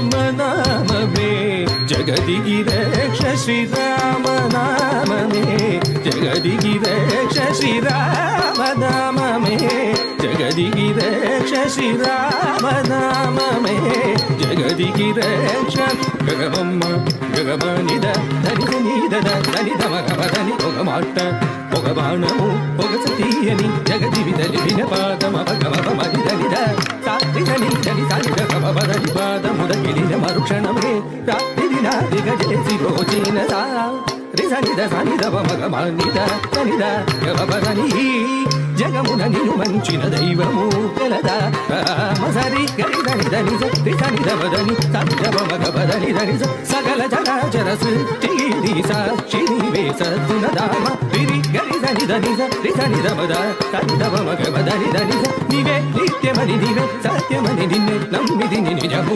రామనామమే జగదికి రక్ష శ్రీరామనామమే జగదికి రక్ష శ్రీరామనామమే జగదికి రక్ష శ్రీరామనామమే జగదికి రక్ష గగమమ్మ గగమనిద ధని నిద ధని ధమగమదని ఒక మాట ఒక బాణము ఒక సతీయని జగదివి తలివిన పాదమ భగవమని ధనిద సాత్రిదని ధని సానిద కమవదని పాదముదగిలిన మరుక్షణమే రాత్రి నాదిగ చేసి రోజీన సా రిసనిద సనిద మగమనిద సనిద గవపదని జగమున నిను మంచిన దైవము కలదా మసరి గరిదని దని రిసనిద వదని సనిద మగవదని దని సకల చరాచర సృష్టిని సాక్షిని వేసతునదామ విరి గరిదని దని రిసనిద వద సనిద మగవదని దని నీవే నిత్యమని నీవే సత్యమని నిన్నే నమ్మిది నిజము